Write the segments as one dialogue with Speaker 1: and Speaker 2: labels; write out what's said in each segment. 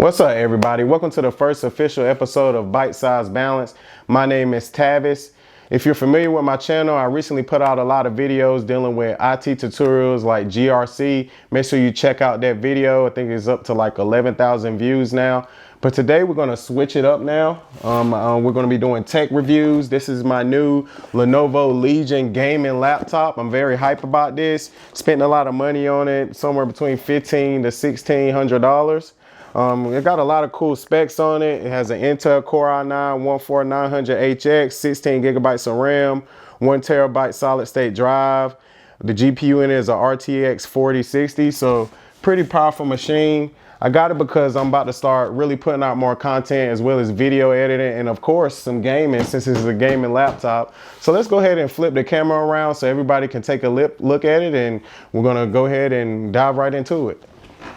Speaker 1: What's up, everybody? Welcome to the first official episode of Byte-Sized Balance. My name is Tavis. If you're familiar with my channel, I recently put out a lot of videos dealing with IT tutorials like GRC. Make sure you check out that video. I think it's up to like 11,000 views now. But today we're going to switch it up now. We're going to be doing tech reviews. This is my new Lenovo Legion gaming laptop. I'm very hype about this. Spent a lot of money on it, somewhere between $1,500 to $1,600. It got a lot of cool specs on it. It has an Intel Core i9-14900HX, 16 gigabytes of RAM, 1 terabyte solid state drive. The GPU in it is a RTX 4060, so pretty powerful machine. I got it because I'm about to start really putting out more content as well as video editing and of course some gaming since this is a gaming laptop. So let's go ahead and flip the camera around so everybody can take a look at it, and we're gonna go ahead and dive right into it.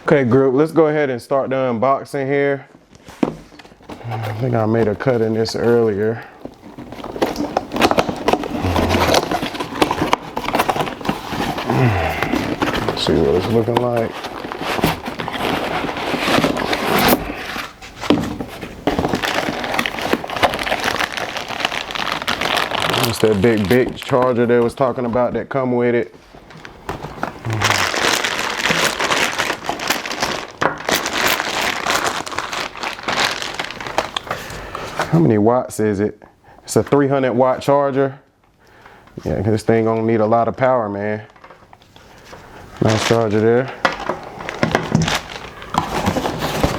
Speaker 1: Okay, group, let's go ahead and start the unboxing here. I think I made a cut in this earlier. Let's see what it's looking like. It's that big charger that I was talking about that come with it. How many watts is it? It's a 300 watt charger. Yeah, this thing gonna need a lot of power, man. Nice charger there.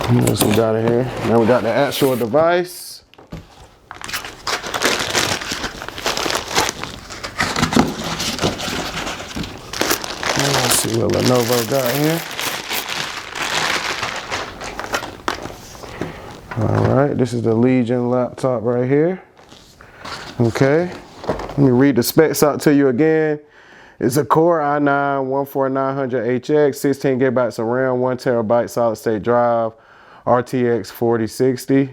Speaker 1: What else we got in here? Now we got the actual device. Let's see what Lenovo got here. All right, this is the Legion laptop right here. Okay, let me read the specs out to you again. It's a Core i9-14900HX, 16 gigabytes of RAM, 1 terabyte solid state drive, RTX 4060.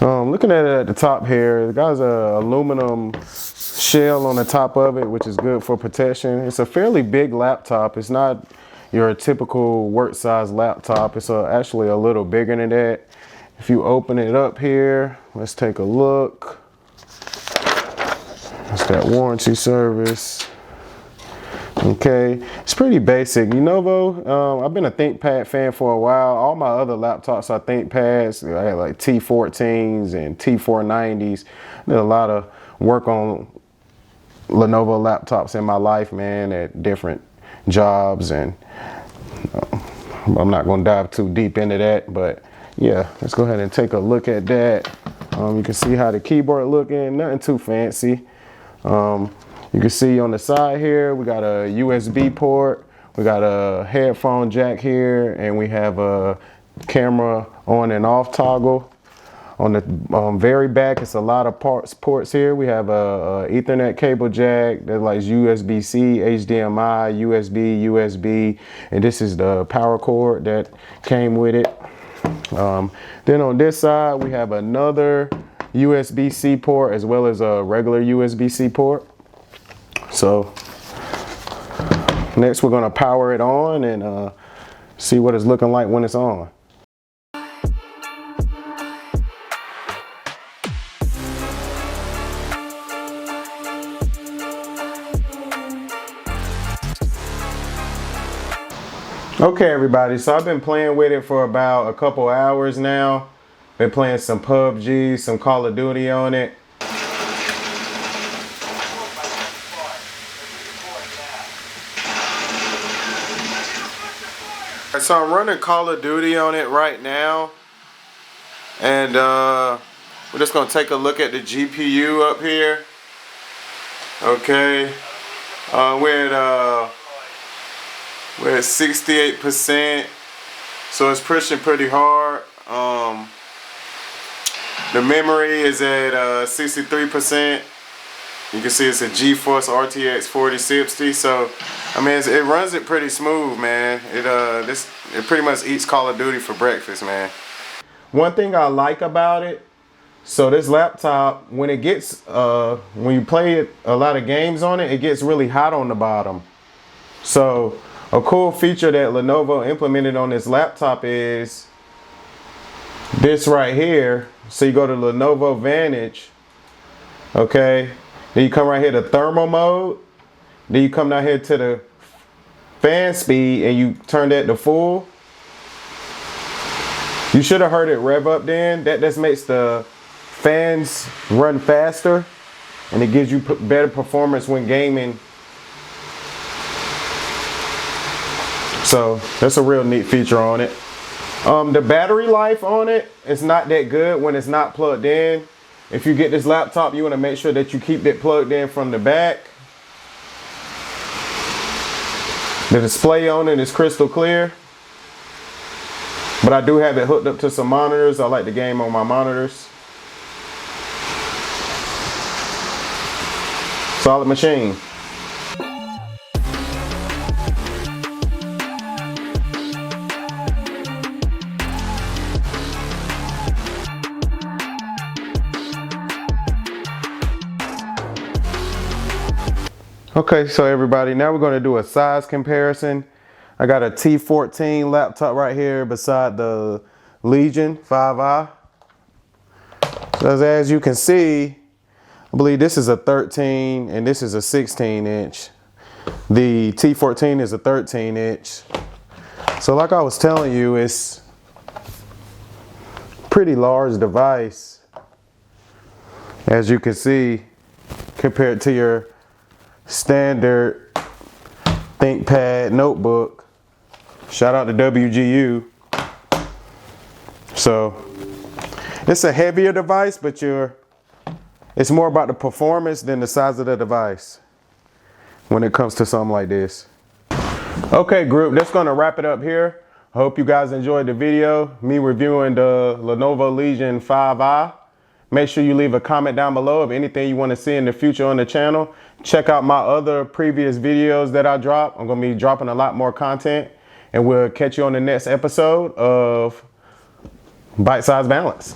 Speaker 1: Looking at it at the top here, it got an aluminum shell on the top of it, which is good for protection. It's a fairly big laptop. It's not your typical work size laptop. It's actually a little bigger than that. If you open it up here, let's take a look. It's that warranty service. Okay, it's pretty basic. Lenovo, I've been a ThinkPad fan for a while. All my other laptops are ThinkPads. I had like T14s and T490s. I did a lot of work on Lenovo laptops in my life, man, at different jobs, and I'm not going to dive too deep into that, but yeah, let's go ahead and take a look at that. You can see how the keyboard looking, nothing too fancy. You can see on the side here we got a USB port, we got a headphone jack here, and we have a camera on and off toggle. On the very back, it's a lot of ports here. We have a Ethernet cable jack that likes USB-C, HDMI, USB, and this is the power cord that came with it. Then on this side, we have another USB-C port as well as a regular USB-C port. So next we're gonna power it on and see what it's looking like when it's on. Okay, everybody, so I've been playing with it for about a couple hours now. Been playing some PUBG, some Call of Duty on it. So I'm running Call of Duty on it right now. And we're just gonna take a look at the GPU up here. Okay, we're at 68%, so it's pushing pretty hard. The memory is at 63%. You can see it's a GeForce RTX 4060. So I mean, it runs it pretty smooth, man. It pretty much eats Call of Duty for breakfast, man. One thing I like about it, so this laptop, when it gets when you play a lot of games on it, it gets really hot on the bottom. So A cool feature that Lenovo implemented on this laptop is this right here. So you go to Lenovo Vantage, okay? Then you come right here to thermal mode. Then you come down here to the fan speed and you turn that to full. You should have heard it rev up then. That just makes the fans run faster and it gives you better performance when gaming. So that's a real neat feature on it. The battery life on it is not that good when it's not plugged in. If you get this laptop, you want to make sure that you keep it plugged in from the back. The display on it is crystal clear. But I do have it hooked up to some monitors. I like the game on my monitors. Solid machine. Okay, so everybody, now we're going to do a size comparison. I got a T14 laptop right here beside the Legion 5i. So as you can see, I believe this is a 13 and this is a 16 inch. The T14 is a 13 inch. So like I was telling you, it's a pretty large device, as you can see, compared to your standard ThinkPad notebook. Shout out to WGU. So it's a heavier device, but it's more about the performance than the size of the device when it comes to something like this. Okay, group, that's gonna wrap it up here. I hope you guys enjoyed the video, me reviewing the Lenovo Legion 5i. Make sure you leave a comment down below of anything you want to see in the future on the channel. Check out my other previous videos that I drop. I'm going to be dropping a lot more content, and we'll catch you on the next episode of Bite-Sized Balance.